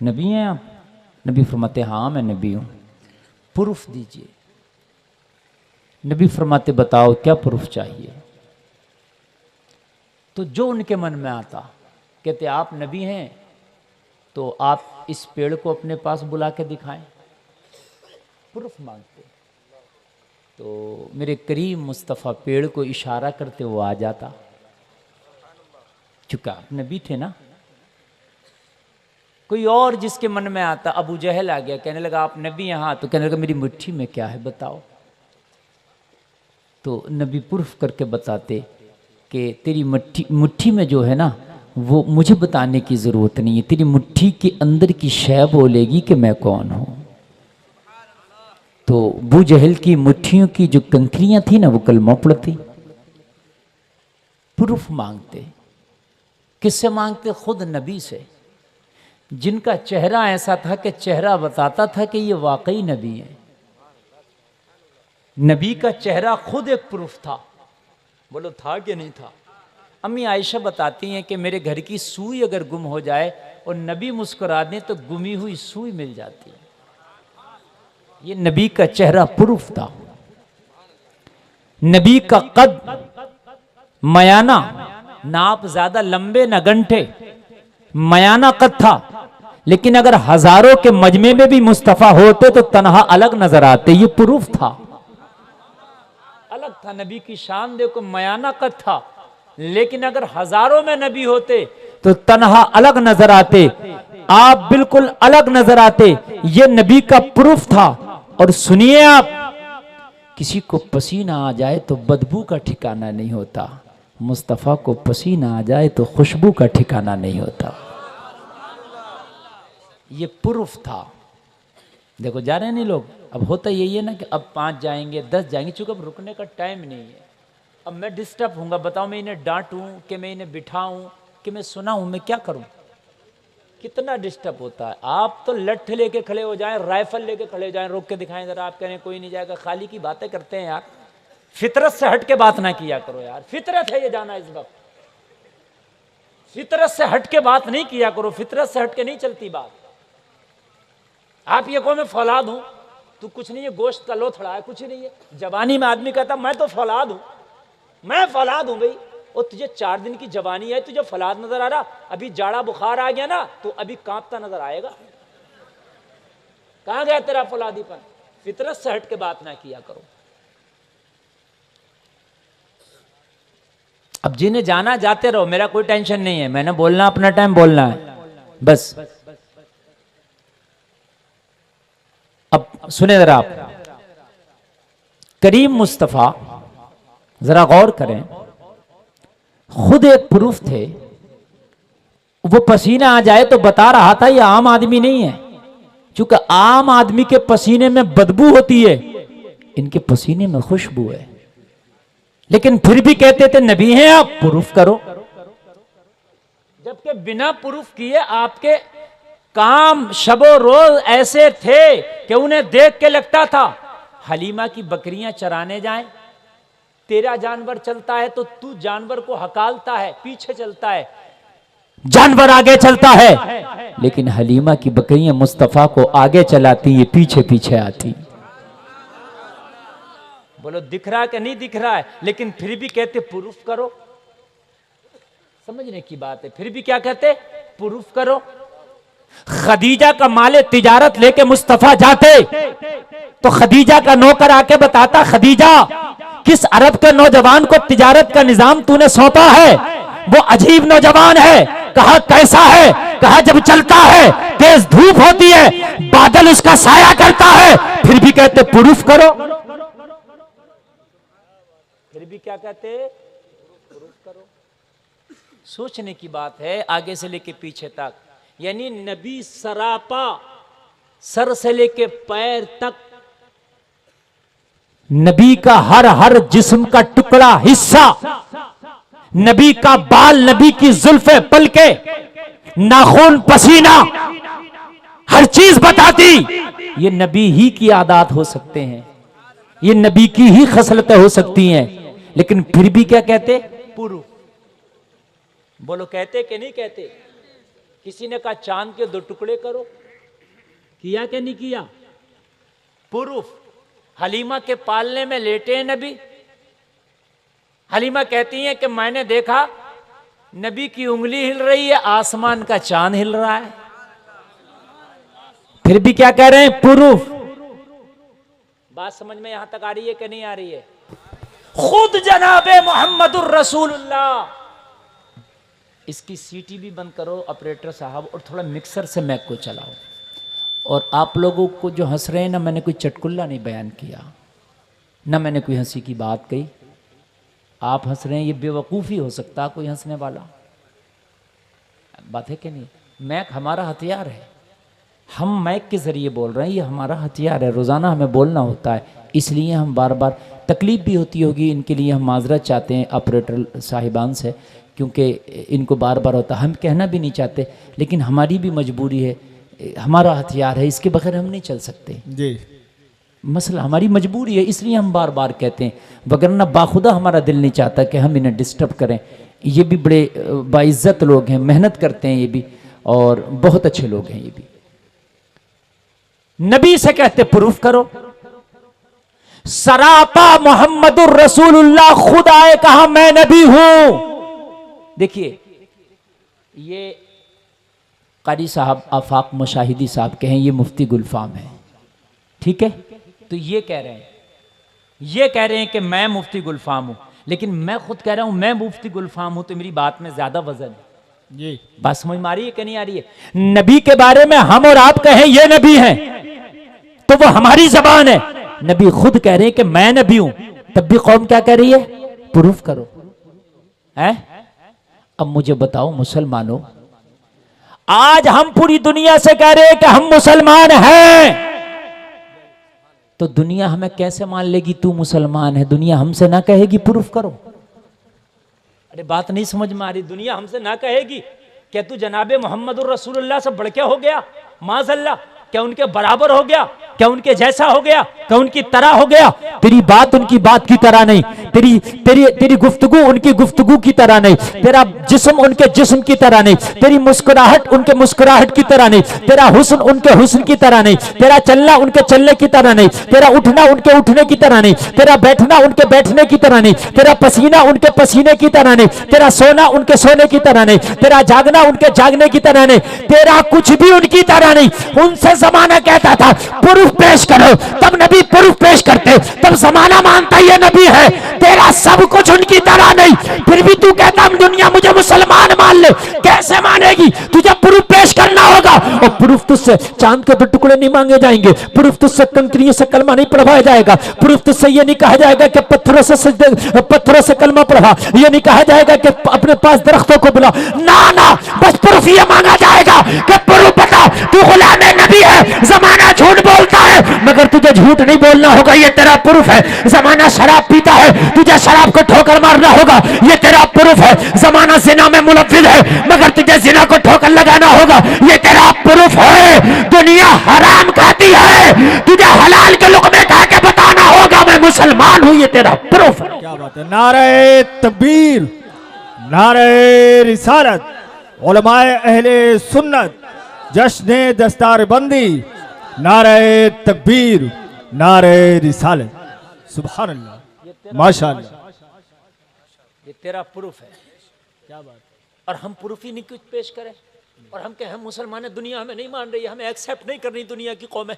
नबी हैं आप? नबी फरमाते हाँ मैं नबी हूँ। प्रूफ दीजिए। नबी फरमाते बताओ क्या प्रूफ चाहिए? तो जो उनके मन में आता, कहते आप नबी हैं तो आप इस पेड़ को अपने पास बुला के दिखाएं। प्रूफ मांगते। तो मेरे करीम मुस्तफ़ा पेड़ को इशारा करते वो आ जाता, चूंकि आप नबी थे ना। कोई और जिसके मन में आता, अबू जहल आ गया, कहने लगा आप नबी यहाँ, तो कहने लगा मेरी मुट्ठी में क्या है बताओ। तो नबी प्रूफ करके बताते कि तेरी मुट्ठी में जो है ना वो मुझे बताने की ज़रूरत नहीं है, तेरी मुट्ठी के अंदर की शय बोलेगी कि मैं कौन हूँ। तो अबू जहल की मुट्ठियों की जो कंकरियाँ थी ना वो कलमा पढ़ती। प्रूफ मांगते। किससे मांगते? खुद नबी से, जिनका चेहरा ऐसा था कि चेहरा बताता था कि ये वाकई नबी है। नबी का चेहरा खुद एक प्रूफ था। बोलो था कि नहीं था? अम्मी आयशा बताती हैं कि मेरे घर की सुई अगर गुम हो जाए और नबी मुस्कुरा दें तो गुमी हुई सुई मिल जाती है। ये नबी का चेहरा प्रूफ था। नबी का कद मयाना, ना आप ज्यादा लंबे न गंठे, मयाना कद था। लेकिन अगर हजारों के मजमे में भी मुस्तफा होते तो तन्हा अलग नजर आते। ये प्रूफ था, अलग था। नबी की शान देखो, मयाना कद था, लेकिन अगर हजारों में नबी होते तो तन्हा अलग नजर आते। आप बिल्कुल अलग नजर आते। ये नबी का प्रूफ था। और सुनिए आप, किसी को पसीना आ जाए तो बदबू का ठिकाना नहीं होता, मुस्तफा को पसीना आ जाए तो खुशबू का ठिकाना नहीं होता। ये प्रूफ था। देखो जा रहे हैं नहीं लोग। अब होता यही है ना कि अब 5 जाएंगे 10 जाएंगे, चूंकि अब रुकने का टाइम नहीं है। अब मैं डिस्टर्ब होऊंगा। बताओ मैं इन्हें डांटूं कि मैं इन्हें बिठाऊं कि मैं सुनाऊं, मैं क्या करूं? कितना डिस्टर्ब होता है। आप तो लठ लेके खड़े हो जाएं, राइफल लेके खड़े हो जाएं, रोक के दिखाएं जरा। आप कह रहे हैं कोई नहीं जाएगा, खाली की बातें करते हैं यार। फितरत से हट के बात ना किया करो यार। फितरत है ये जाना इस वक्त। फितरत से हट के बात नहीं किया करो। फितरत से हट के नहीं चलती बात। आप ये कहो मैं फौलाद हूं, तो कुछ नहीं है, गोश्त का लोथड़ा है, कुछ नहीं है। जवानी में आदमी कहता मैं तो फौलाद हूं, मैं फौलाद हूं भाई। और तुझे 4 दिन की जवानी है, तुझे फौलाद नजर आ रहा? अभी जाड़ा बुखार आ गया ना तो अभी कांपता नजर आएगा। कहां गया तेरा फौलादीपन? फितरत से हट के बात ना किया करो। अब जिन्हें जाना जाते रहो, मेरा कोई टेंशन नहीं है। मैंने बोलना अपना टाइम बोलना है बस। अब सुने जरा आप, करीम मुस्तफा जरा गौर करें, खुद एक प्रूफ थे। वो पसीना आ जाए तो बता रहा था ये आम आदमी नहीं है, क्योंकि आम आदमी के पसीने में बदबू होती है, इनके पसीने में खुशबू है। लेकिन फिर भी कहते थे नबी हैं आप, प्रूफ करो। जबकि बिना प्रूफ किए आपके काम शबो रोज ऐसे थे कि उन्हें देख के लगता था हलीमा की बकरियां चराने जाएं। तेरा जानवर चलता है तो तू जानवर को हकालता है, पीछे चलता है, जानवर आगे चलता है। लेकिन हलीमा की बकरियां मुस्तफा को आगे चलाती, ये पीछे पीछे आती। बोलो दिख रहा है कि नहीं दिख रहा है? लेकिन फिर भी कहते प्रूफ करो। समझने की बात है। फिर भी क्या कहते? प्रूफ करो। खदीजा का माले तिजारत लेके मुस्तफा जाते तो खदीजा का नौकर आके बताता, खदीजा किस अरब के नौजवान को तिजारत का निजाम तूने सौंपा है? वो अजीब नौजवान है। कहा कैसा है? कहा जब चलता है तेज धूप होती है, बादल उसका साया करता है। फिर भी कहते प्रूफ करो। फिर भी क्या कहते? प्रूफ करो। सोचने की बात है। आगे से लेके पीछे तक, यानी नबी सरापा, सर से लेके पैर तक, नबी का हर जिस्म का टुकड़ा हिस्सा, नबी का बाल, नबी की जुल्फे, पलके, नाखून, पसीना, हर चीज बताती। ये नबी ही की आदात हो सकते हैं, ये नबी की ही खसलतें हो सकती हैं। लेकिन फिर भी क्या कहते? प्रूफ। बोलो कहते कि नहीं कहते? किसी ने कहा चांद के 2 टुकड़े करो, किया कि नहीं किया? प्रूफ। हलीमा के पालने में लेटे हैं नबी। हलीमा कहती हैं कि मैंने देखा नबी की उंगली हिल रही है, आसमान का चांद हिल रहा है। फिर भी क्या कह रहे हैं? प्रूफ। बात समझ में यहां तक आ रही है कि नहीं आ रही है? खुद जनाबे मोहम्मदुर रसूलुल्लाह। इसकी सीटी भी बंद करो ऑपरेटर साहब, और थोड़ा मिक्सर से मैक को चलाओ। और आप लोगों को जो हंस रहे हैं ना, मैंने कोई चटकुल्ला नहीं बयान किया, ना मैंने कोई हंसी की बात कही। आप हंस रहे हैं, ये बेवकूफ़ी हो सकता कोई हंसने वाला। बात है कि नहीं? मैक हमारा हथियार है, हम मैक के ज़रिए बोल रहे हैं, ये हमारा हथियार है। रोज़ाना हमें बोलना होता है, इसलिए हम बार बार, तकलीफ़ भी होती होगी इनके लिए, हम माजरत चाहते हैं ऑपरेटर साहिबान से, क्योंकि इनको बार बार होता, हम कहना भी नहीं चाहते, लेकिन हमारी भी मजबूरी है, हमारा हथियार है, इसके बगैर हम नहीं चल सकते जी। मसला हमारी मजबूरी है, इसलिए हम बार बार कहते हैं, वगरना बाखुदा हमारा दिल नहीं चाहता कि हम इन्हें डिस्टर्ब करें। ये भी बड़े बाइज्जत लोग हैं, मेहनत करते हैं ये भी, और बहुत अच्छे लोग हैं ये भी। नबी से कहते प्रूफ करो। सरापा मोहम्मदुर रसूलुल्लाह, खुद आए कहा मैं नबी हूं। देखिए, ये कारी साहब आफाक मुशाहिदी साहब कहें, ये मुफ्ती गुलफाम है, ठीक है? तो ये कह रहे हैं कि मैं मुफ्ती गुलफाम हूं, लेकिन मैं खुद कह रहा हूं मैं मुफ्ती गुलफाम हूं, तो मेरी बात में ज्यादा वजन है जी। बात समझ में आ रही है कि नहीं आ रही है? नबी के बारे में हम और आप कहें ये नबी हैं, तो वो हमारी जबान है। नबी खुद कह रहे हैं कि मैं नबी हूं, तब भी कौम क्या कह रही है? प्रूफ करो। है? अब मुझे बताओ मुसलमानों, आज हम पूरी दुनिया से कह रहे हैं कि हम मुसलमान हैं, तो दुनिया हमें कैसे मान लेगी तू मुसलमान है? दुनिया हमसे ना कहेगी प्रूफ करो? अरे बात नहीं समझ में आ रही। दुनिया हमसे ना कहेगी क्या तू जनाबे मोहम्मदुर रसूलुल्लाह से बढ़ के हो गया? माज़अल्लाह, क्या उनके बराबर हो गया? क्या उनके जैसा हो गया? क्या उनकी तरह हो गया? तेरी बात उनकी बात की तरह नहीं, तेरी तेरी तेरी गुफ्तगू उनकी गुफ्तगू की तरह नहीं, तेरा जिस्म उनके जिस्म की तरह नहीं, तेरी मुस्कुराहट उनके मुस्कुराहट की तरह नहीं, तेरा हुस्न उनके हुस्न की तरह नहीं, तेरा चलना उनके चलने की तरह नहीं, तेरा उठना उनके उठने की तरह नहीं, तेरा बैठना उनके बैठने की तरह नहीं, तेरा पसीना उनके पसीने की तरह नहीं, तेरा सोना उनके सोने की तरह नहीं, तेरा जागना उनके जागने की तरह नहीं, तेरा कुछ भी उनकी तरह नहीं। उनसे जमाना कहता था प्रूफ पेश करो, तब नबी प्रूफ पेश करते, तब जमाना मानता ये नबी है। तेरा सब कुछ उनकी तरह नहीं, फिर भी तू कहता दुनिया मुझे मुसलमान मान ले। कैसे मानेगी? तुझे प्रूफ पेश करना होगा, और प्रूफ तुझसे चांद के 2 टुकड़े नहीं मांगे जाएंगे, प्रूफ तुझसे कंकरियों से कलमा नहीं पढ़वाया जाएगा, प्रूफ तुझसे ये नहीं कहा जाएगा कि पत्थरों से कलमा पढ़वा, ये नहीं कहा जाएगा कि अपने पास दरख्तों को बुला, ना ना, बस प्रूफ ये मांगा जाएगा कि प्रूफ बता तू गुलाम नबी है। जमाना झूठ बोलता है, मगर तुझे झूठ नहीं बोलना होगा, ये तेरा प्रूफ है। जमाना शराब पीता है, तुझे शराब को ठोकर मारना होगा, ये तेरा प्रूफ है। जमाना जिना में मुलव्विज़ है, मगर तुझे जिना को ठोकर लगाना होगा, ये तेरा प्रूफ है। दुनिया हराम खाती है, तुझे हलाल के लुक़मे खा के बताना होगा मैं मुसलमान हूं, ये तेरा प्रूफ है। क्या बात है? नारे तकबीर, नारे रिसालत, उलमाए अहले सुन्नत, जश्न दस्तारबंदी, नारे तकबीर, नारे रिसालत, सुभान अल्लाह, माशाअल्लाह। ये तेरा प्रूफ है। क्या बात? और हम प्रूफ ही नहीं कुछ पेश करें, और हम कहें हम मुसलमान हैं, दुनिया हमें नहीं मान रही है, हमें एक्सेप्ट नहीं कर रही दुनिया की कौमें,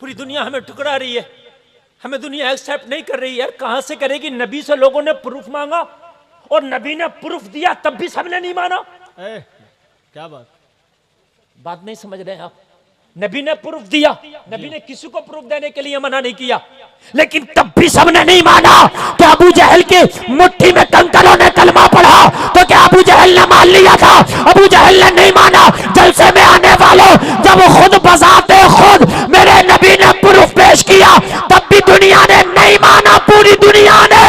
पूरी दुनिया हमें ठुकरा रही है, हमें दुनिया एक्सेप्ट नहीं कर रही है। कहां से करेगी? नबी से लोगों ने प्रूफ मांगा, और नबी ने प्रूफ दिया, तब भी सबने नहीं माना। क्या बात? बात नहीं समझ रहे आप? नबी ने प्रूफ दिया, नबी ने किसी को प्रूफ देने के लिए मना नहीं किया, लेकिन तब भी सबने नहीं माना। तो अबू जहल के मुट्ठी में कंकरों ने कलमा पढ़ा, तो क्या अबू जहल ने मान लिया था? अबू जहल ने नहीं माना। जलसे में आने वालों, जब खुद बजाते खुद मेरे नबी ने प्रूफ पेश किया, तब भी दुनिया ने नहीं माना, पूरी दुनिया ने।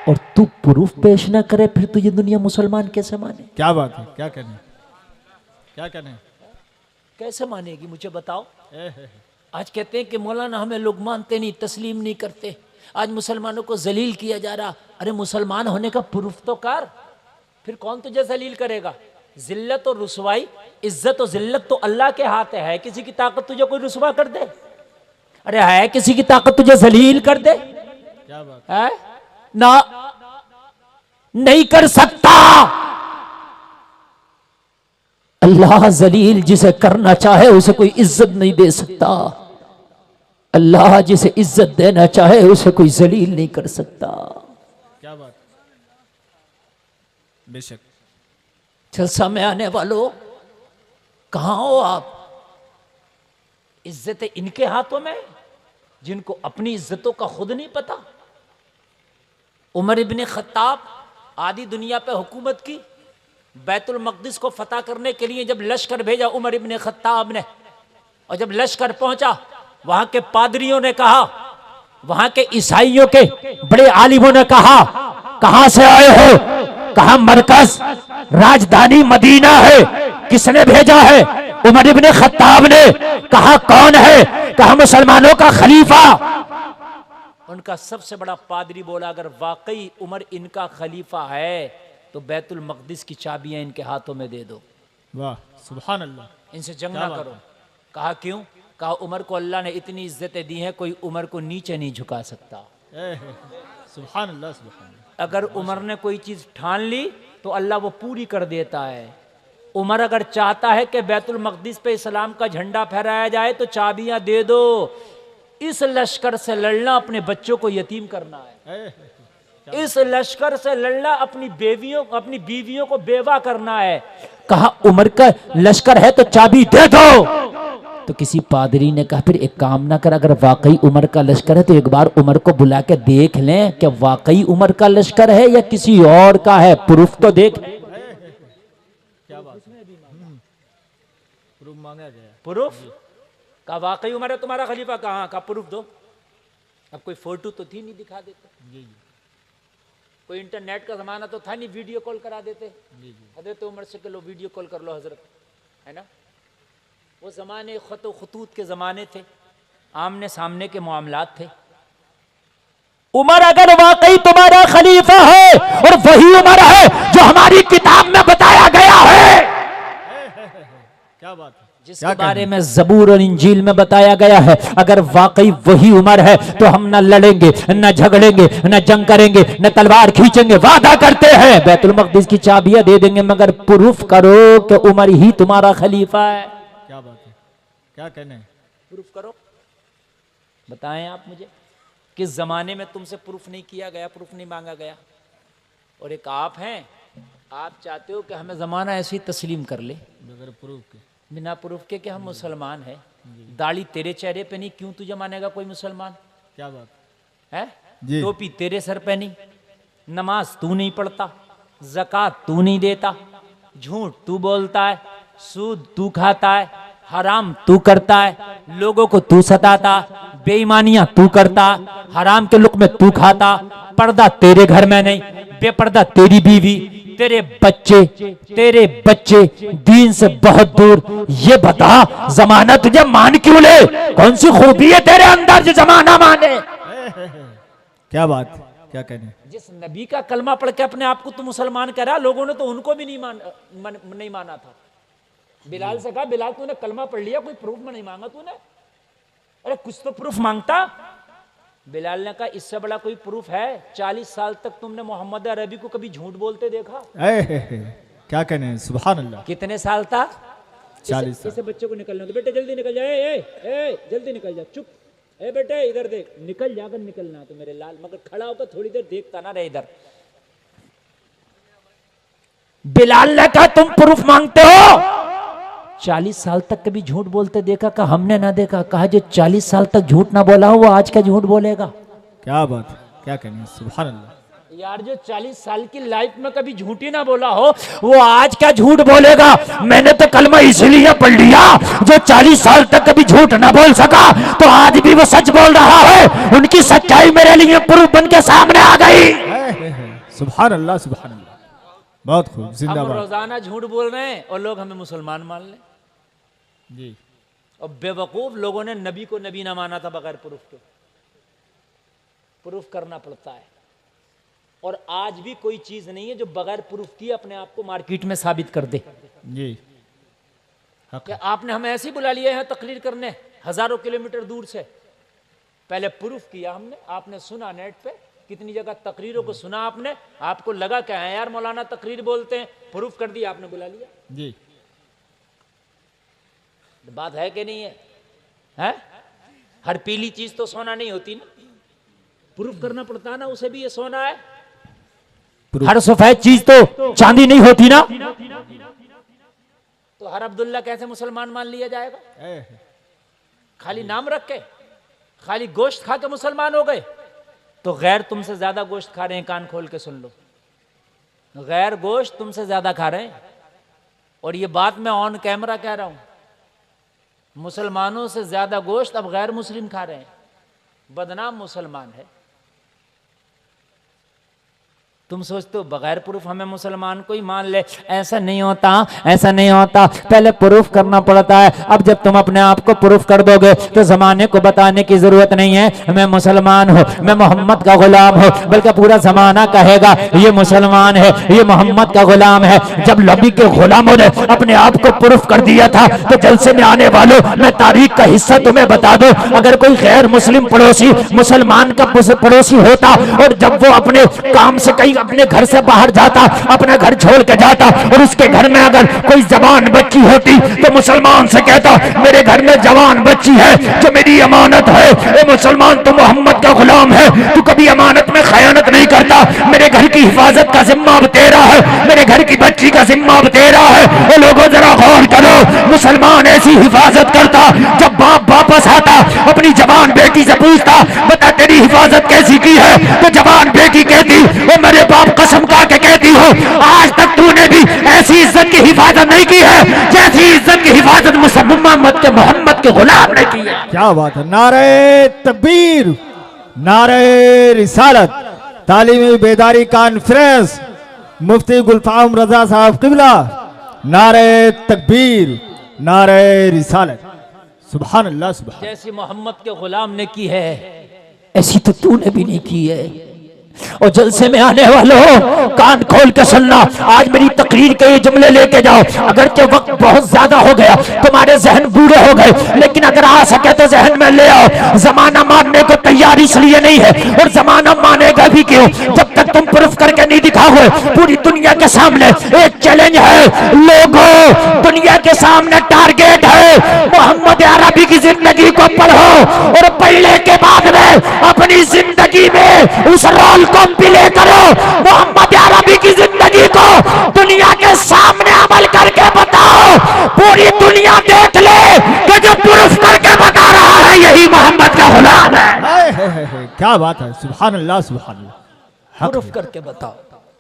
और तू प्रूफ पेश ना करे, फिर तुझे दुनिया मुसलमान कैसे माने? क्या बात है? क्या कहने, क्या कहने, कैसे मानेगी? मुझे बताओ। आज कहते हैं कि मौलाना हमें लोग मानते नहीं, तस्लीम नहीं करते, आज मुसलमानों को जलील किया जा रहा। अरे मुसलमान होने का प्रूफ तो कर, फिर कौन तुझे जलील करेगा? जिल्लत और रुसवाई, इज्जत और जिल्लत तो अल्लाह के हाथ है। किसी की ताकत तुझे कोई रुसवा कर दे? अरे है किसी की ताकत तुझे जलील कर दे? क्या बात, है ना, नहीं कर सकता। अल्लाह जलील जिसे करना चाहे उसे कोई इज्जत नहीं दे सकता। अल्लाह जिसे इज्जत देना चाहे उसे कोई जलील नहीं कर सकता। क्या बात, बेशक। जलसा में आने वालों, कहां हो आप? इज्जतें इनके हाथों में जिनको अपनी इज्जतों का खुद नहीं पता। उमर इब्ने खत्ताब आधी दुनिया पे हुकूमत की, बैतुल मक़दिस को फतह करने के लिए जब लश्कर भेजा उमर इब्ने खत्ताब ने, और जब लश्कर पहुंचा वहां के पादरियों ने कहा, वहां के ईसाइयों के बड़े आलिमों ने कहा, कहां से आए हो? कहा मरकज राजधानी मदीना है। किसने भेजा है? उमर इब्ने खत्ताब ने। कहा कौन है? कहा मुसलमानों का खलीफा। उनका सबसे बड़ा पादरी बोला, अगर वाकई उमर इनका खलीफा है तो बैतुल मक़दिस की चाबियां इनके हाथों में दे दो। वाह, सुभान अल्लाह। इनसे जंग ना करो। कहा क्यों? कहा उमर को अल्लाह ने इतनी इज्जतें दी हैं, कोई उमर को नीचे नहीं झुका सकता। सुभान अल्लाह, सुभान अल्लाह। अगर उमर ने कोई चीज ठान ली तो अल्लाह वो पूरी कर देता है। उमर अगर चाहता है कि बैतुल मक़दिस पे इस्लाम का झंडा फहराया जाए तो चाबियां दे दो। इस लश्कर से लड़ना अपने बच्चों को यतीम करना है। इस लश्कर से लड़ना अपनी बीवियों को बेवा करना है। कहा उमर का लश्कर है तो चाबी दे दो। तो किसी पादरी ने कहा फिर एक काम ना कर, अगर वाकई उमर का लश्कर है तो एक बार उमर को बुला के देख लें कि वाकई उमर का लश्कर है या किसी और का है, प्रूफ तो देख। क्या बात, प्रूफ मांगा गया। प्रूफ का वाकई उमर है तुम्हारा खलीफा? कहाँ का प्रूफ दो। अब कोई फोटो तो थी नहीं, दिखा देते। जी जी, कोई इंटरनेट का जमाना तो था नहीं, वीडियो कॉल करा देते। जी जी, हजरत उमर से कह लो वीडियो कॉल कर लो हजरत, है ना। वो जमाने खत खतूत के जमाने थे, आमने सामने के मामलात थे। उमर अगर वाकई तुम्हारा खलीफा है और वही उमर है जो हमारी किताब में बताया गया है, क्या बात है, जिसके बारे में ज़बूर और इंजील में बताया गया है, अगर वाकई वही उमर है तो हम न लड़ेंगे, न झगड़ेंगे, न जंग करेंगे, न तलवार खींचेंगे। वादा करते हैं बैतुल मक़दिस की चाबियां दे देंगे, मगर प्रूफ करो कि उमर ही तुम्हारा खलीफा है। क्या बात है, क्या कहने हैं? प्रूफ करो, बताएं आप मुझे किस जमाने में तुमसे प्रूफ नहीं किया गया, प्रूफ नहीं मांगा गया। और एक आप हैं, आप चाहते हो कि हमें जमाना ऐसे ही तस्लीम कर ले बगैर प्रूफ के, बिना प्रूफ के कि हम मुसलमान हैं। दाढ़ी तेरे चेहरे पे नहीं, क्यों तुझे मानेगा कोई मुसलमान? क्या बात है? जी। टोपी तेरे सर पे नहीं, नमाज तू नहीं पढ़ता, ज़कात तू नहीं देता, झूठ तू बोलता है, सूद तू खाता है, हराम तू करता है, लोगों को तू सताता, बेईमानियां तू करता, हराम के लुक़मे तू खाता, पर्दा तेरे घर में नहीं, बेपर्दा तेरी बीवी, तेरे बच्चे दीन से बहुत दूर। ये बता जमाना तुझे मान क्यों ले? कौन सी खूबी है तेरे अंदर जो जमाना माने? क्या बात, क्या कहने? जिस नबी का कलमा पढ़ के अपने आप को तू मुसलमान कह रहा, लोगों ने तो उनको भी नहीं माना था। बिलाल से कहा, बिलाल तूने कलमा पढ़ लिया, कोई प्रूफ में नहीं मांगा तूने? अरे कुछ तो प्रूफ मांगता। बिलाल ने कहा इससे बड़ा कोई प्रूफ है? 40 साल तक तुमने मोहम्मद अरबी को कभी झूठ बोलते देखा? क्या कहने हैं, सुभान अल्लाह। कितने साल तक? 40 साल। इसे बच्चे को निकलने दो, बेटे जल्दी निकल जाए, जल्दी निकल जा, चुप, ए बेटे इधर देख, निकल जा, अगर निकलना तो मेरे लाल, मगर खड़ा होकर थोड़ी देर देखता ना रहे इधर। बिलाल ने कहा तुम प्रूफ मांगते हो? 40 साल तक कभी झूठ बोलते देखा? कहा हमने ना देखा। कहा जो 40 साल तक झूठ ना बोला हो वो आज क्या झूठ बोलेगा? क्या बात, क्या कहने हैं, सुभान अल्लाह। यार जो 40 साल की लाइफ में कभी झूठ ही ना बोला हो वो आज क्या झूठ बोलेगा? मैंने तो कलमा इसलिए पढ़ लिया, जो 40 साल तक कभी झूठ ना बोल सका तो आज भी वो सच बोल रहा है। उनकी सच्चाई मेरे लिए प्रूफ बन के सामने आ गई। सुभान अल्लाह, सुभान अल्लाह, बहुत खूब, हम जिंदाबाद। रोजाना झूठ बोल रहे हैं और लोग हमें मुसलमान मान लें। जी, और बेवकूफ लोगों ने नबी को नबी ना माना था बगैर प्रूफ के। प्रूफ करना पड़ता है। और आज भी कोई चीज नहीं है जो बगैर प्रूफ किए अपने आप को मार्केट में साबित कर दे। जी हक क्या आपने हमें ऐसे ही बुला लिया है तकरीर करने हजारों किलोमीटर दूर से? पहले प्रूफ किया हमने, आपने सुना नेट पे, कितनी जगह तकरीरों को सुना आपने, आपको लगा क्या है यार मौलाना तकरीर बोलते हैं, प्रूफ कर दिया, आपने बुला लिया। जी बात है कि नहीं है? हर पीली चीज तो सोना नहीं होती ना, प्रूफ करना पड़ता है ना उसे भी ये सोना है। हर सफेद चीज तो चांदी नहीं होती ना, तो हर अब्दुल्ला कैसे मुसलमान मान लिया जाएगा? खाली नाम रख के, खाली गोश्त खा के मुसलमान हो गए? तो गैर तुमसे ज्यादा गोश्त खा रहे हैं, कान खोल के सुन लो, गैर गोश्त तुमसे ज्यादा खा रहे हैं। और ये बात मैं ऑन कैमरा कह रहा हूं, मुसलमानों से ज्यादा गोश्त अब गैर मुस्लिम खा रहे हैं, बदनाम मुसलमान है। तुम सोचते हो बगैर प्रूफ हमें मुसलमान को ही मान ले, ऐसा नहीं होता, ऐसा नहीं होता, पहले प्रूफ करना पड़ता है। अब जब तुम अपने आप को प्रूफ कर दोगे तो जमाने को बताने की जरूरत नहीं है मैं मुसलमान हूँ, मैं मोहम्मद का गुलाम हूँ, बल्कि पूरा जमाना कहेगा ये मुसलमान है, ये मोहम्मद का गुलाम है। जब नबी के गुलामों ने अपने आप को प्रूफ कर दिया था तो जलसे में आने वालों, मैं तारीख का हिस्सा तुम्हें बता दूं, अगर कोई गैर मुस्लिम पड़ोसी मुसलमान का पड़ोसी होता और जब वो अपने काम से कहीं अपने घर से बाहर जाता, अपना घर छोड़ के जाता और उसके घर में अगर कोई जवान बच्ची होती तो मुसलमान से कहता मेरे घर में जवान बच्ची है जो मेरी अमानत है, ए मुसलमान तू मोहम्मद का गुलाम है, तू कभी अमानत में खयानत नहीं करता, मेरे घर की हिफाजत का जिम्मा अब तेरा है, मेरे घर की बच्ची का जिम्मा अब तेरा है। और लोगों जरा गौर करो, मुसलमान ऐसी हिफाजत करता, जब बाप वापस आता अपनी जवान बेटी से पूछता बता तेरी हिफाजत कैसी की है, तो जवान बेटी कहती वो मेरे बाप कसम खा के कहती हो आज तक तूने भी ऐसी इज्जत की हिफाजत नहीं की है जैसी इज्जत की हिफाजत मोहम्मद के गुलाम ने की है। क्या बात है। नारे तकबीर, नारे रिसालत, तालीमी बेदारी कॉन्फ्रेंस, मुफ्ती गुलफाम रजा साहब किबला, नारे तकबीर, नारे रिसालत, सुभान अल्लाह सुभान। जैसी मोहम्मद के गुलाम ने की है ऐसी तो तूने भी नहीं की है। और जलसे में आने वालों कान खोल के सुनना, आज मेरी तकरीर के ये जुमले लेके जाओ, अगर के वक्त बहुत ज्यादा हो गया, तुम्हारे जहन बूढ़े हो गए, लेकिन अगर आ सके तो जहन में ले आओ। जमाना मानने को तैयार इसलिए नहीं है और जमाना मानेगा भी क्यों, जब तक तुम प्रूफ करके नहीं दिखाओगे। पूरी दुनिया के सामने एक चैलेंज है, लोगों दुनिया के सामने टारगेट है, मोहम्मद अरबी की जिंदगी को पढ़ो और पढ़ने के बाद में अपनी जिंदगी में उस रोल को प्ले करो, मोहम्मद अरबी की जिंदगी को दुनिया के सामने अमल करके बताओ, पूरी दुनिया देख ले कि जो प्रूफ करके बता रहा है यही मोहम्मद का गुलाम है। क्या बात है, सुभान अल्लाह सुभान अल्लाह। प्रूफ करके बताओ,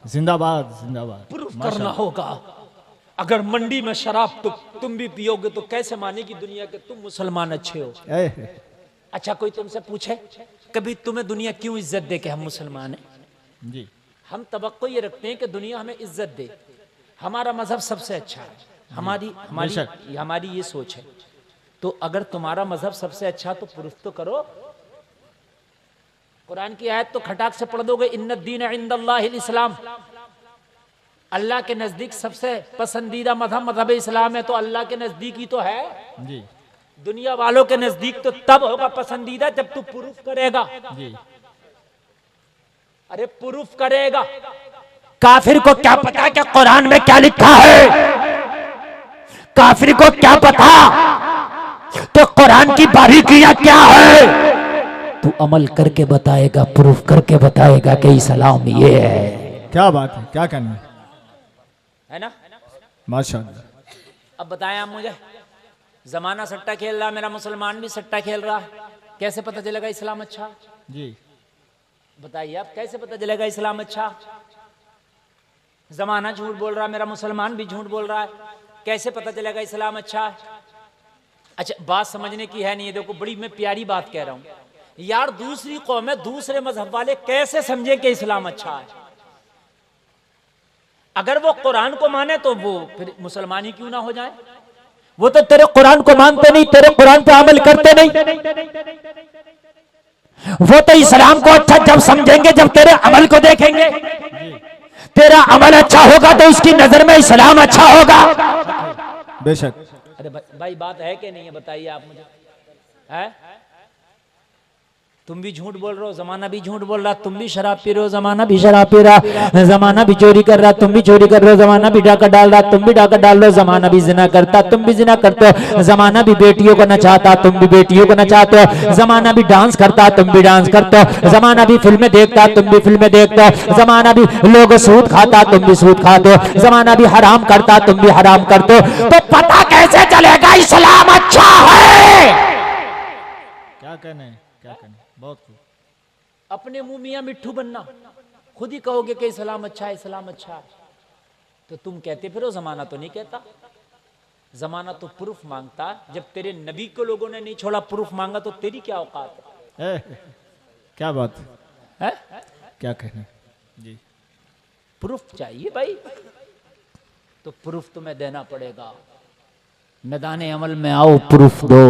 जिंदाबाद जिंदाबाद। प्रूफ करना होगा। अगर मंडी में शराब तुम भी पियोगे तो कैसे मानेगी दुनिया के तुम मुसलमान अच्छे हो? अच्छा कोई तुमसे पूछे कभी तुम्हें दुनिया क्यों इज्जत दे के हम मुसलमान हैं? जी हम तवक्को ये रखते हैं कि दुनिया हमें इज्जत दे, हमारा मजहब सबसे अच्छा है, हमारी ये सोच है। तो अगर तुम्हारा मजहब सबसे अच्छा तो प्रूफ तो करो। कुरान की आयत तो खटाक से पढ़ दोगे, इन्नद्दीन इंदल्लाहिल इस्लाम, अल्लाह के नजदीक सबसे पसंदीदा मजहब इस्लाम है, तो अल्लाह के नजदीक ही तो है जी। दुनिया वालों के नजदीक तो तब होगा पसंदीदा जब तू प्रूफ करेगा जी। अरे प्रूफ करेगा। काफिर को क्या पता कि कुरान में क्या लिखा है, काफिर को क्या पता तो कुरान की बारीकियां क्या है। तू अमल करके बताएगा, प्रूफ करके बताएगा कि इस्लाम ये है। क्या बात है, क्या करना है ना? माशाअल्लाह। अब बताएं आप मुझे, जमाना सट्टा खेल रहा, मेरा मुसलमान भी सट्टा खेल रहा है, कैसे पता चलेगा इस्लाम अच्छा? जी बताइए आप, कैसे पता चलेगा इस्लाम अच्छा? जमाना झूठ बोल रहा है, मेरा मुसलमान भी झूठ बोल रहा है, कैसे पता चलेगा इस्लाम अच्छा है? अच्छा बात समझने की है नहीं है, देखो बड़ी मैं प्यारी बात कह रहा हूं यार, दूसरी कौम है, दूसरे मजहब वाले कैसे समझे कि इस्लाम अच्छा है? अगर वो कुरान को माने तो वो फिर मुसलमान ही क्यों ना हो जाए? वो तो तेरे कुरान को मानते नहीं, तेरे कुरान पे अमल करते नहीं। वो तो इस्लाम को अच्छा जब समझेंगे जब तेरे अमल को देखेंगे। तेरा अमल अच्छा होगा तो उसकी नजर में इस्लाम अच्छा होगा। बेशक। अरे भाई बात है कि नहीं है, बताइए आप मुझे। है तुम भी झूठ बोल रहे हो, जमाना भी झूठ बोल रहा, तुम भी शराब पी रहे हो, जमाना भी शराब पी रहा, जमाना भी चोरी कर रहा, तुम भी चोरी कर रहे हो, जमाना भी डाका डाल रहा, तुम भी डाका डाल रहे हो, जमाना भी जिना करता, तुम भी जिना करते हो, जमाना भी बेटियों को नचाता, तुम भी बेटियों को नचाते हो, जमाना भी डांस करता, तुम भी डांस करते हो, जमाना भी फिल्में देखता, तुम भी फिल्में देखते हो, जमाना भी लोग सूद खाता, तुम भी सूद खाते हो, जमाना भी हराम करता, तुम भी हराम करते हो, तो पता कैसे चलेगा इस्लाम अच्छा है? क्या कहने, क्या कहने, बहुत खूब। अपने मुंह मियां मिट्ठू बनना, खुद ही कहोगे कि इस्लाम अच्छा है, इस्लाम अच्छा है, तो तुम कहते फिर जमाना तो नहीं कहता। जमाना तो प्रूफ मांगता। जब तेरे नबी को लोगों ने नहीं छोड़ा, प्रूफ मांगा, तो तेरी क्या औकात है? क्या बात है? क्या कहने जी। प्रूफ चाहिए भाई, तो प्रूफ तुम्हें देना पड़ेगा। मैदान अमल में आओ, प्रूफ दो,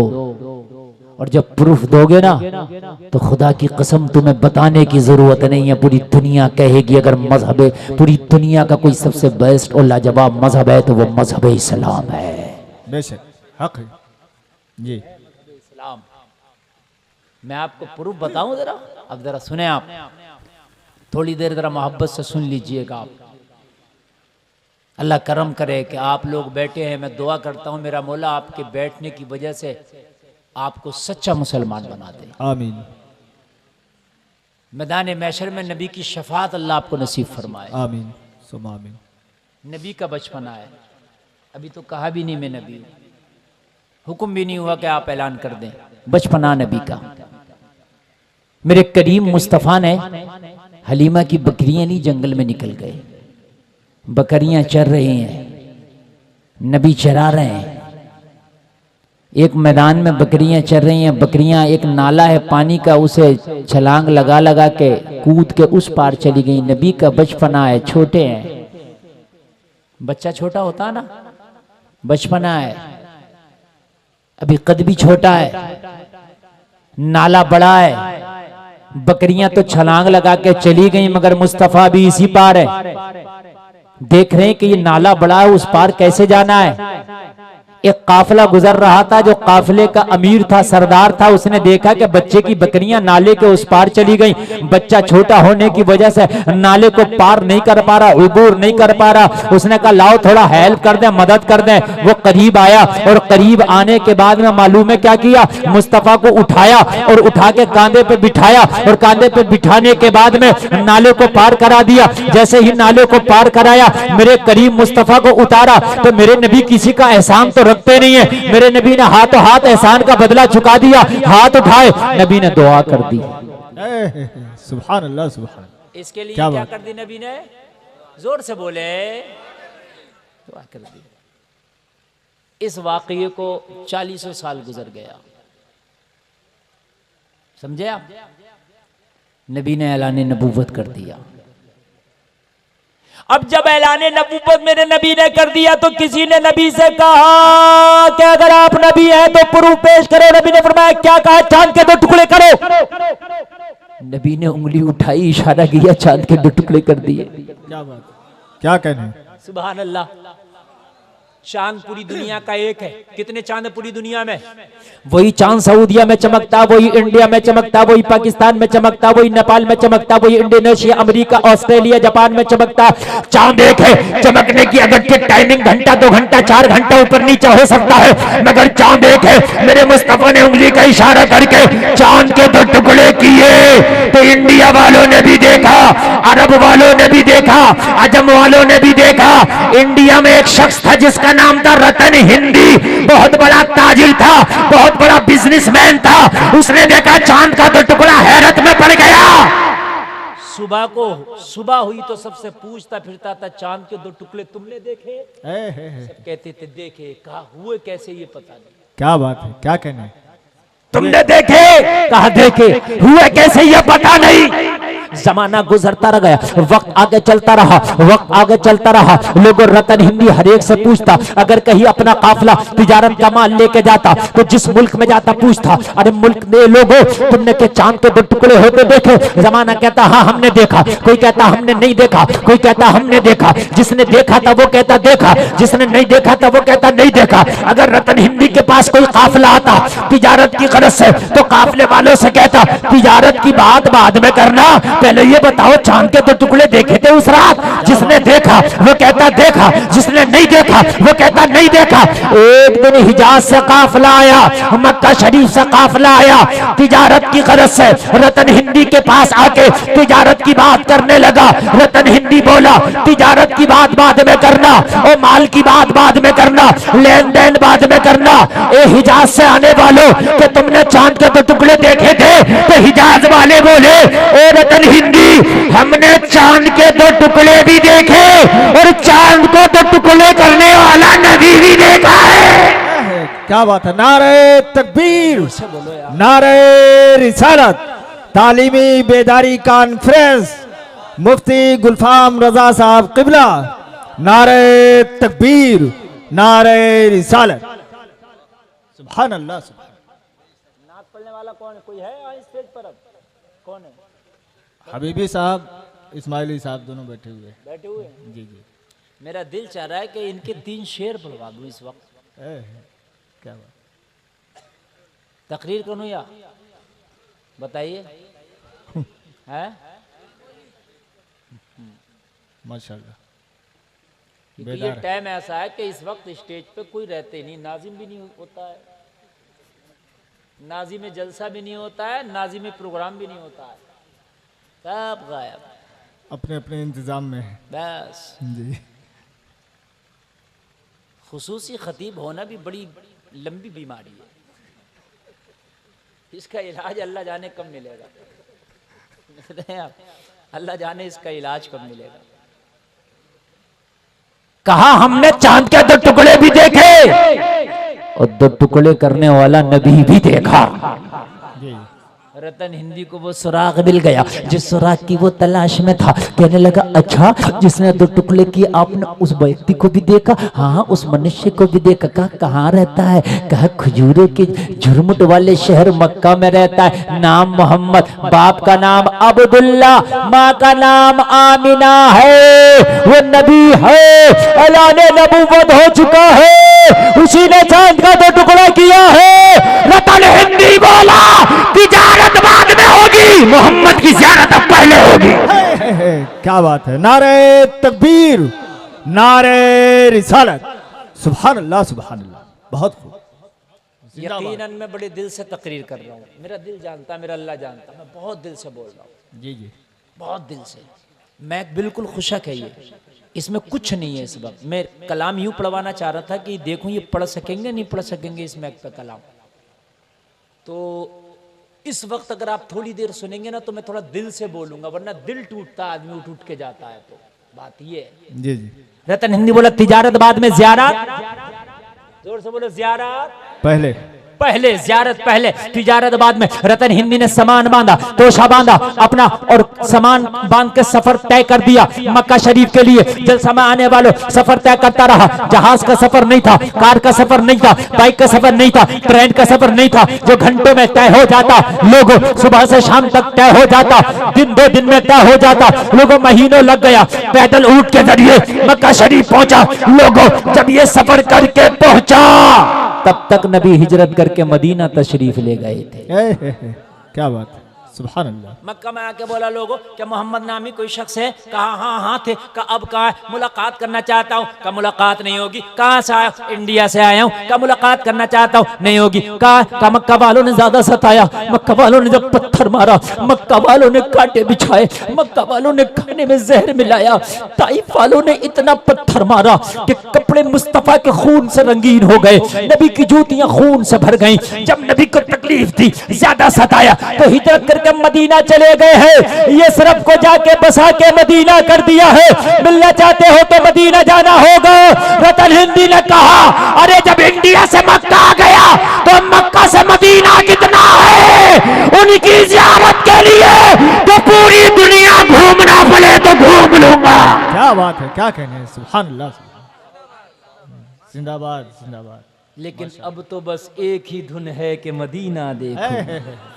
और जब प्रूफ दोगे ना तो खुदा की कसम तुम्हें बताने की जरूरत नहीं है, पूरी दुनिया कहेगी। अगर मजहब, पूरी दुनिया का कोई सबसे बेस्ट और लाजवाब मजहब है तो वो मजहब इस्लाम है। बेशक, हक है जी। इस्लाम, मैं आपको प्रूफ बताऊं जरा, अब जरा सुने आप, थोड़ी देर जरा मोहब्बत से सुन लीजिएगा आप। अल्लाह करम करे कि आप लोग बैठे हैं, मैं दुआ करता हूं मेरा मौला आपके बैठने की वजह से आपको सच्चा मुसलमान बना दे। आमीन। मैदान महशर में नबी की शफात अल्लाह आपको नसीब फरमाए। आमीन सुमा आमीन। नबी का बचपना है, अभी तो कहा भी नहीं मैं नबी हूं, हुक्म भी नहीं हुआ कि आप ऐलान कर दें। बचपना नबी का। मेरे करीम मुस्तफ़ा ने हलीमा की बकरियां नहीं जंगल में निकल गए, बकरियां चर रही हैं, नबी चरा रहे हैं। एक मैदान में बकरियां चर रही हैं, बकरियां, एक नाला है पानी का, उसे छलांग लगा लगा के कूद के उस पार चली गई। नबी का बचपना है, छोटे हैं, बच्चा छोटा होता ना, बचपना है, अभी कद भी छोटा है, नाला बड़ा है, बकरियां तो छलांग लगा के चली गई, मगर मुस्तफा भी इसी पार है। देख रहे हैं कि ये नाला बड़ा है, उस पार कैसे जाना है। एक काफिला गुजर रहा था, जो काफिले का अमीर था, सरदार था, उसने देखा कि बच्चे की बकरियां नाले के उस पार चली गई। बच्चा छोटा होने की वजह से नाले को पार नहीं कर पा रहा, उबूर नहीं कर पा रहा। उसने कहा लाओ थोड़ा हेल्प कर दें, मदद कर दें। वो करीब आया, और करीब आने के बाद में मालूम है क्या किया, मुस्तफा को उठाया और उठा के कांधे पे बिठाया, और कांधे पे बिठाने के बाद में नाले को पार करा दिया। जैसे ही नाले को पार कराया, मेरे करीम मुस्तफा को उतारा, तो मेरे नबी किसी का एहसान तो रखते नहीं है, मेरे नबी ने हाथों हाथ एहसान का बदला चुका दिया। हाथ उठाए, नबी ने दुआ कर दी। सुभान अल्लाह, सुभान। इसके लिए क्या कर दी नबी ने? जोर से बोले, दुआ कर दी। इस वाकये को 40 साल गुजर गया, समझे आप? नबी ने ऐलान नबूवत कर दिया। अब जब ऐलाने नबूवत मेरे नबी ने कर दिया, तो किसी ने नबी से कहा कि अगर आप नबी हैं तो प्रूफ पेश करो। नबी ने फरमाया, क्या कहा? चांद के 2 टुकड़े करो। नबी ने उंगली उठाई, इशारा किया, चांद के 2 टुकड़े कर दिए। क्या बात, क्या कहने। सुभान अल्लाह। चांद पूरी दुनिया का एक है। कितने चांद है पूरी दुनिया में? वही चांद सऊदिया में चमकता, वही इंडिया में चमकता, वही पाकिस्तान में चमकता, वही नेपाल में चमकता, वही इंडोनेशिया, अमेरिका, ऑस्ट्रेलिया, जापान में चमकता। चांद एक है। चमकने की अगर के टाइमिंग घंटा, 2 घंटा, 4 घंटा ऊपर नीचे हो सकता है, मगर चांद एक है। मेरे मुस्तफा ने उंगली का इशारा करके चांद के 2 टुकड़े किए, तो इंडिया वालों ने भी देखा, अरब वालों ने भी देखा, अजम वालों ने भी देखा। इंडिया में एक शख्स था जिसका नाम था रतन हिंदी, बहुत बड़ा ताजिर था, बहुत बड़ा बिजनेसमैन था। उसने देखा चांद का 2 टुकड़ा, हैरत में पड़ गया। सुबह हुई तो सबसे पूछता फिरता था, चांद के 2 टुकड़े तुमने देखे? सब कहते थे देखे। कहा हुए कैसे ये पता नहीं। क्या बात है, क्या कहने। तुमने देखे? कहा देखे। हुए कैसे ये पता नहीं। जमाना गुजरता रह गया, वक्त आगे चलता रहा, वक्त आगे चलता रहा। लोगों रतन हिंदी हर एक से पूछता, अगर कहीं अपना काफिला तिजारत का माल लेके जाता तो जिस मुल्क में जाता पूछता, अरे मुल्क ने लोगों तुमने के चांद के 2 टुकड़े होते देखे? जमाना कहता हाँ हमने देखा, कोई कहता हमने नहीं देखा, कोई कहता हमने देखा। जिसने देखा था वो कहता देखा, जिसने नहीं देखा था वो कहता नहीं देखा। अगर रतन हिंदी के पास कोई काफिला आता तिजारत की गरज से तो काफिले वालों से कहता तिजारत की बात बाद में करना, पहले ये बताओ चांद के 2 टुकड़े देखे थे उस रात? जिसने देखा वो कहता देखा, जिसने नहीं देखा वो कहता नहीं देखा। एक दिन हिजाज से काफिला आया, मक्का शरीफ से काफिला आया, तिजारत की गरज से रतन हिंदी के पास आके तिजारत की बात करने लगा। रतन हिंदी बोला तिजारत की बात बाद में करना, और माल की बात बाद में करना, लेन देन बाद में करना। ए हिजाज से आने वालों कि तुमने चांद के 2 टुकड़े देखे थे? तो हिजाज वाले बोले ओ रतन हिंदी हमने चांद के 2 टुकड़े भी देखे और चांद को 2 टुकड़े करने वाला नबी भी देखा है। क्या बात है। नारे तकबीर, नारे रिसालत, तालीमी बेदारी कॉन्फ्रेंस, मुफ्ती गुलफाम रजा साहब किबला, नारे तकबीर, नारे रिसालत। सुभान अल्लाह। नात पढ़ने वाला कौन है? कोई है यहाँ स्टेज पर? अब कौन है? हबीबी साहब, इस्माइली साहब दोनों बैठे हुए हैं। जी जी। मेरा दिल चाह रहा है कि इनके 3 शेर पढ़वा दूं इस वक्त। क्या बात। तकरीर करूं या बताइए? है माशाल्लाह। क्योंकि ये टाइम ऐसा है कि इस वक्त स्टेज पे कोई रहते नहीं, नाजिम भी नहीं होता है, नाजिम में जलसा भी नहीं होता है, नाजिम में प्रोग्राम भी नहीं होता है, सब गायब, अपने अपने इंतजाम में है। बस जी। खुसूसी खतीब होना भी बड़ी लंबी बीमारी है, इसका इलाज अल्लाह जाने कब मिलेगा। अल्लाह जाने इसका इलाज कब मिलेगा। कहा हमने चांद के 2 टुकड़े भी देखे और 2 टुकड़े करने वाला नबी भी देखा। रतन हिंदी को वो सुराग मिल गया, जिस सुराग की वो तलाश में था। कहने लगा अच्छा जिसने 2 टुकड़े किए आपने उस व्यक्ति को भी देखा? हाँ उस मनुष्य को भी देखा। कहा कहाँ रहता है? कहा खजूरों के झुरमुट वाले शहर मक्का में रहता है। नाम मोहम्मद, बाप का नाम अब्दुल्ला, माँ का नाम आमिना है, वो नबी है, अल्लाह ने नबूवत हो चुका है, उसी ने चांद का 2 टुकड़ा किया है। रतन हिंदी बोला तिजारत बाद में होगी, मोहम्मद की ज़ियारत अब पहले होगी। क्या बात है। नारे तकबीर, नारे रिसालत। सुभान अल्लाह, सुभान अल्लाह। बहुत खूब। यकीनन मैं बड़े दिल से तकरीर कर रहा हूँ, मेरा दिल जानता है, मेरा अल्लाह जानता है, मैं बहुत दिल से बोल रहा हूँ। जी जी, बहुत दिल से। मैं बिल्कुल खुशक है, ये इसमें कुछ नहीं है। इस वक्त मैं कलाम यूं पढ़वाना चाह रहा था कि देखूं ये पढ़ सकेंगे नहीं पढ़ सकेंगे इस मैक पे कलाम। तो इस वक्त अगर आप थोड़ी देर सुनेंगे ना तो मैं थोड़ा दिल से बोलूंगा, वरना दिल टूटता, आदमी उठ उठ के जाता है। तो बात ये है। जी जी। रतन हिंदी बोला तिजारत बाद में ज़ियारत, जोर से बोलो ज़ियारत पहले, पहले ज़ियारत पहले, तिजारत बाद में। रतन हिंदी ने सामान बांधा, तोशा बांधा अपना और सामान बांध के सफर तय कर दिया मक्का शरीफ के लिए। जल समय आने वालों सफर तय करता रहा। जहाज का सफर नहीं था, कार का सफर नहीं था, बाइक का सफर नहीं था, ट्रेन का सफर नहीं था जो घंटों में तय हो जाता, लोगों सुबह से शाम तक तय हो जाता, दिन 2 दिन में तय हो जाता, लोगों महीनों लग गया। पैदल ऊंट के जरिए मक्का शरीफ पहुंचा। लोगों जब ये सफर करके पहुंचा तब तक नबी हिजरत करके मदीना तशरीफ ले गए थे। क्या बात है। सुभान अल्लाह। मक्का में आके बोला लोगों क्या मोहम्मद नामी कोई शख्स है? कहा हाँ हाँ थे। कहा अब कहाँ? मुलाकात करना चाहता हूँ। कहा मुलाकात नहीं होगी। कहाँ से आया? इंडिया से आया हूँ। कहा मुलाकात करना चाहता हूँ, नहीं होगी। कहा मक्का वालों ने ज्यादा सताया, मक्का वालों ने जब पत्थर मारा, मक्का वालों ने कांटे बिछाए, मक्का वालों ने खाने में जहर मिलाया, ताइफ वालों ने इतना पत्थर मारा कि कपड़े मुस्तफा के खून से रंगीन हो गए, नबी की जूतियां खून से भर गईं। जब नबी को तकलीफ थी, ज्यादा सताया, तो हिजरत करके मदीना चले गए हैं। ये सिर्फ को जाके बसा के मदीना कर दिया है। मिलना चाहते हो तो मदीना जाना होगा। रतन हिंदी ने कहा अरे जब इंडिया से मक्का आ गया तो मक्का से मदीना कितना है? उनकी ज़ियारत के लिए तो पूरी दुनिया क्या बात है, क्या कहने हैं, सुभान अल्लाह, जिंदाबाद जिंदाबाद। लेकिन अब तो बस एक ही धुन है कि मदीना देखो।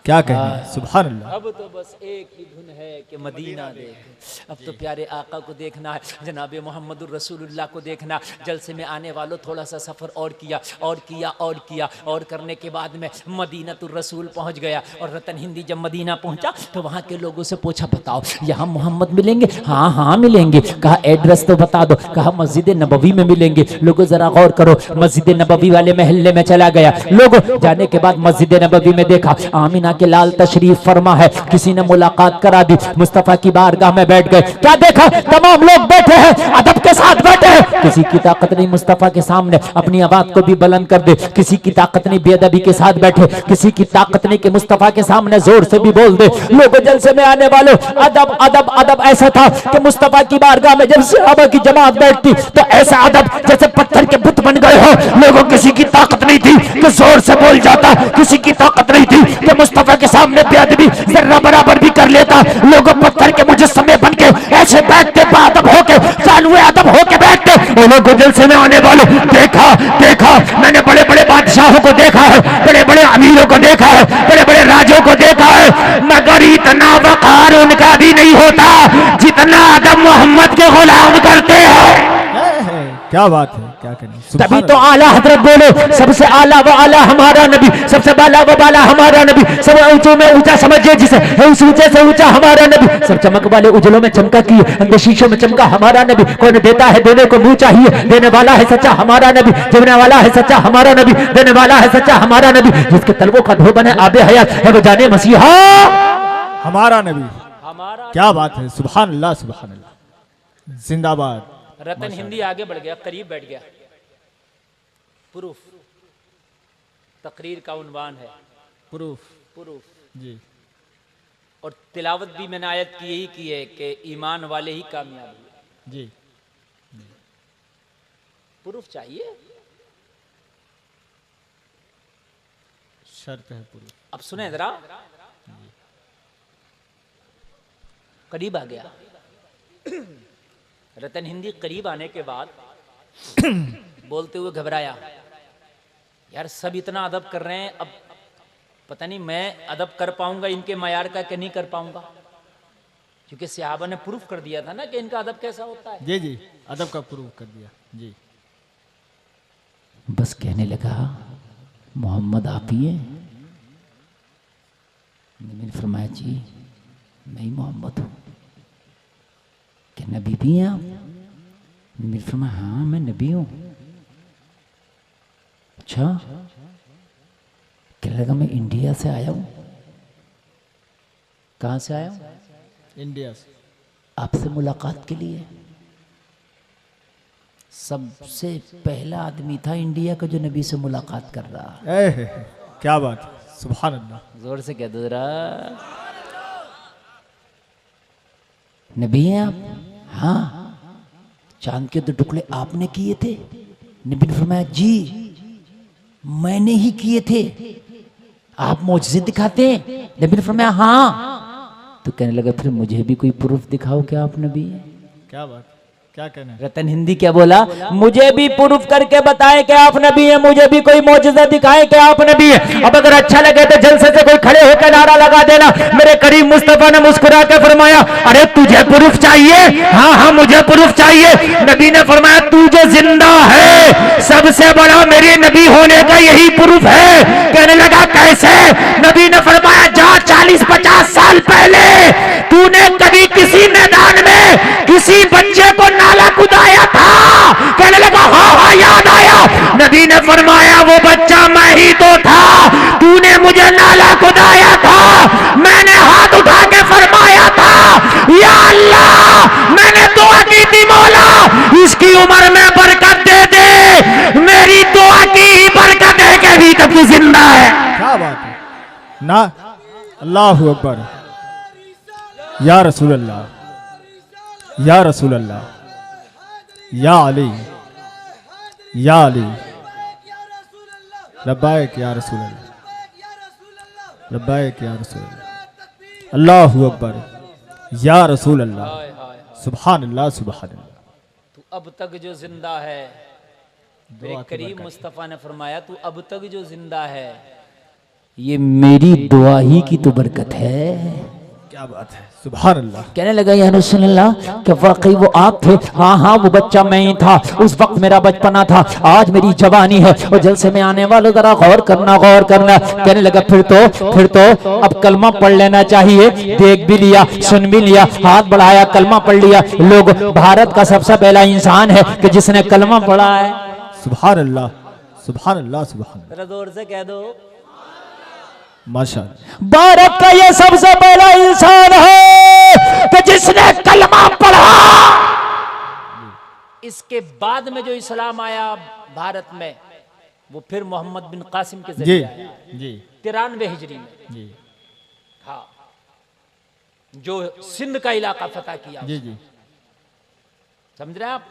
क्या कहने हैं, सुभान अल्लाह। अब तो बस एक ही धुन है कि मदीना देखो। अब तो प्यारे आका को देखना है, जनाब मोहम्मद रसूलुल्लाह को देखना। जलसे में आने वालों थोड़ा सा सफ़र और किया और किया और किया और करने के बाद में मदीनतुर रसूल पहुंच गया। और रतन हिंदी जब मदीना पहुंचा तो वहाँ के लोगों से पूछा, बताओ यहाँ मोहम्मद मिलेंगे? हाँ हाँ मिलेंगे। कहा एड्रेस तो बता दो। कहा मस्जिद नबवी में मिलेंगे। लोगों जरा गौर करो, मस्जिद नबवी वाले महल्ले में चला गया। लोगों जाने के बाद मस्जिद नबवी में देखा आमीना के लाल तशरीफ फरमा है। किसी ने मुलाकात करा दी, मुस्तफा की बारगाह में बैठ गए। क्या देखा, तमाम लोग बैठे हैं, अदब के साथ बैठे हैं। किसी की ताकत नहीं मुस्तफा के सामने अपनी आवाज को भी बुलंद कर दे, किसी की ताकत नहीं बेअदबी के साथ बैठे, किसी की ताकत नहीं कि मुस्तफा के सामने जोर से भी बोल दे। लोगों जलसे में आने वालों अदब अदब अदब ऐसा था कि मुस्तफा की बारगाह में जब सहाबा की जमात बैठती तो ऐसा अदब जैसे पत्थर के बुत बन गए हो। लोगों किसी की ताकत नहीं थी कि जोर से बोल जाता, किसी की ताकत नहीं थी कि मुस्तफा के सामने बेअदबी जर्रा बराबर भी कर लेता। लोगों पत्थर के मुजस्समे बन के ऐसे बैठते, बादब होके जानवे अदब होके बैठते। लोगों जलसे में आने वालों देखा देखा मैंने बड़े बड़े बादशाहों को देखा है, बड़े बड़े अमीरों को देखा है, बड़े बड़े राजों को देखा है, मगर इतना वकार उनका भी नहीं होता जितना अदब मोहम्मद के गुलाम करते हैं। क्या बात है, क्या कहने, तभी तो आला हजरत बोले, सबसे आला व आला हमारा नबी, सबसे बाला व बाला हमारा नबी, सब ऊंचों में ऊंचा समझिए जिसे, उस ऊंचे से ऊंचा हमारा नबी, सब चमक वाले उजलों में चमका किए, अंदर शीशों में चमका हमारा नबी। कौन देता है देने को मुंह चाहिए, देने वाला है सच्चा हमारा नबी, देने वाला है सच्चा हमारा नबी, देने वाला है सच्चा हमारा नबी। जिसके तलवों का धो बने आबे हयात है वो जाने मसीहा हमारा नबी। हमारा। क्या बात है, सुभान अल्लाह सुभान अल्लाह, जिंदाबाद। रतन हिंदी आगे बढ़ गया, करीब बैठ गया। प्रूफ तकरीर का उन्वान है, प्रूफ जी। और तिलावत भी मैंने आयत की यही की है कि ईमान वाले ही कामयाब हुए। जी प्रूफ चाहिए, शर्त है प्रूफ। अब सुने जरा, करीब आ गया। रतन हिंदी करीब आने के बाद बोलते हुए घबराया, यार सब इतना अदब कर रहे हैं, अब पता नहीं मैं अदब कर पाऊंगा इनके मयार का कि नहीं कर पाऊंगा, क्योंकि सहाबा ने प्रूफ कर दिया था ना कि इनका अदब कैसा होता है। जी जी, अदब का प्रूफ कर दिया जी। बस कहने लगा मोहम्मद आप ही हैं? मैंने फरमाया जी मैं ही मोहम्मद हूँ। क्या नबी भी हैं आप? मैंने फरमाया हाँ मैं नबी हूँ। अच्छा, कहने लगा मैं इंडिया से आया हूँ। कहाँ से आया हूँ? इंडिया से। आपसे मुलाकात के लिए। सबसे पहला आदमी था इंडिया का जो नबी से मुलाकात कर रहा। क्या बात है, सुभान अल्लाह। जोर से कह दो जरा, नबी हैं आप? हाँ। चांद के 2 टुकड़े आपने किए थे? नबी ने फरमाया जी मैंने ही किए थे। आप मौजज़े दिखाते हैं? नबी ने फरमाया हाँ। तो कहने लगा फिर मुझे भी कोई प्रूफ दिखाओ कि आप नबी हैं। क्या बात, क्या कहना है? रतन हिंदी क्या बोला, मुझे भी प्रूफ करके बताए कि आप नबी हैं, मुझे भी कोई मौजज़ा दिखाए कि आप नबी हैं। अब अगर अच्छा लगे तो जलसे से कोई खड़े होकर नारा लगा देना। मेरे करीम मुस्तफा ने मुस्कुरा के फरमाया अरे तुझे प्रूफ चाहिए? हाँ हाँ मुझे प्रूफ चाहिए। नबी ने फरमाया तू जो जिंदा है सबसे बड़ा मेरे नबी होने का यही प्रूफ है। कहने लगा कैसे? नबी ने फरमाया जा 40-50 साल पहले तूने कभी किसी मैदान में किसी बच्चे को नाला कुदाया था? कहने लगा हाँ हाँ याद आया। नबी ने फरमाया वो बच्चा मैं ही तो था, तूने मुझे नाला कुदाया था, मैंने हाथ उठा के फरमाया था या अल्लाह मैंने दुआ की थी मौला इसकी उम्र में बरकत दे दे। मेरी दुआ की ही बरकत है कि अभी तक जिंदा है। क्या बात है ना, अल्लाहु अकबर, या रसूल अल्लाह, या रसूल अल्लाह, या अली, या अली, लब्बाइक या रसूल अल्लाह, लब्बाइक या रसूल अल्लाह, अल्लाहु अकबर, या रसूल अल्लाह, सुभान अल्लाह सुभान अल्लाह। तू अब तक जो जिंदा है, मेरे करीम मुस्तफ़ा ने फरमाया तू अब तक जो जिंदा है ये मेरी दुआ ही की तो बरकत है। क्या बात है, सुभान अल्लाह। कहने लगा या रसूल अल्लाह क्या वाकई वो आप थे? हाँ हाँ वो बच्चा मैं ही था, उस वक्त मेरा बचपना था, आज मेरी जवानी है और जलसे में आने वालों जरा गौर करना गौर करना। कहने लगा फिर तो अब कलमा पढ़ लेना चाहिए। देख भी लिया, सुन भी लिया, हाथ बढ़ाया, कलमा पढ़ लिया। लोग भारत का सबसे पहला इंसान है कि जिसने कलमा पढ़ा है। सुभान अल्लाह सुभान अल्लाह सुभान अल्लाह। जरा जोर से कह दो माशाअल्लाह। भारत का ये सबसे पहला इंसान है कि जिसने कलमा पढ़ा। इसके बाद में जो इस्लाम आया भारत में वो फिर मोहम्मद बिन कासिम के जी जरिए आया जी 93 हिजरी में। जी हाँ, जो सिंध का इलाका फतह किया। जी जी समझ रहे हैं आप?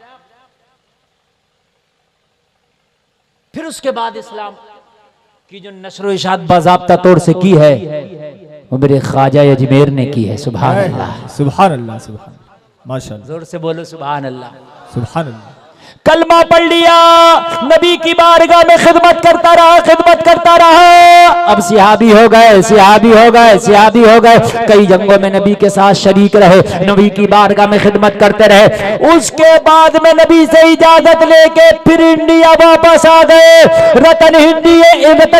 फिर उसके बाद इस्लाम की जो नशर इशात बाज़ाब्ता तौर से की है वो मेरे ख्वाजा अजमेर ने की है। सुभान अल्लाह सुभान अल्लाह सुभान अल्लाह। माशाअल्लाह जोर से बोलो सुभान अल्लाह। सुभान अल्लाह। कलमा पढ़ लिया, नबी की बारगाह में खिदमत करता रहा। अब सिहाबी हो गए, कई जंगों में नबी के साथ शरीक रहे, नबी की बारगाह में खिदमत करते रहे। उसके बाद में नबी से इजाजत लेके फिर इंडिया वापस आ गए। रतन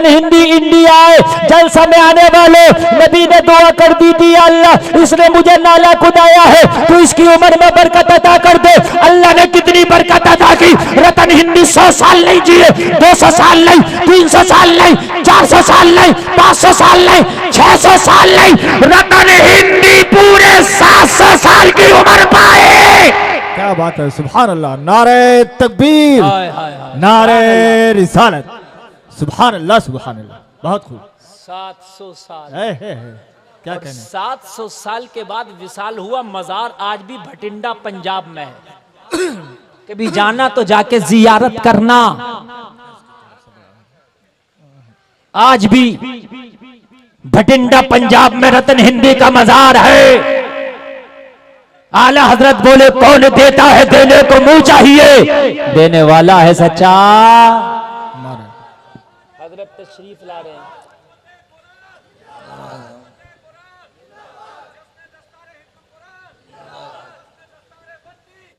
हिंदी इंडिया आए। जलसा में आने वाले नबी ने दुआ कर दी थी, अल्लाह इसने मुझे नाला कुदाया है, तो इसकी उम्र में बरकत अता कर दे। अल्लाह ने कितनी बरकत अता की। रतन हिंदी 100 साल नहीं जिए, 200 साल नहीं, 300 साल नहीं, 400 साल नहीं, 500 साल नहीं, 600 साल नहीं, रतन हिंदी पूरे 700 साल की उम्र पाए। क्या बात है, सुभान अल्लाह। नारे तकबीर, नारे रिसालत, सुभान अल्लाह सुभान अल्लाह। बहुत खूब। 700 साल क्या कहने। 700 साल के बाद विशाल हुआ मजार आज भी भटिंडा पंजाब में है। कभी जाना तो जाके जियारत करना। आज भी भटिंडा पंजाब में रतन हिंदी का मजार है। आला हजरत बोले कौन देता है, देने को मुंह चाहिए, देने वाला है सच्चा। नारे हजरत तशरीफ ला रहे हैं।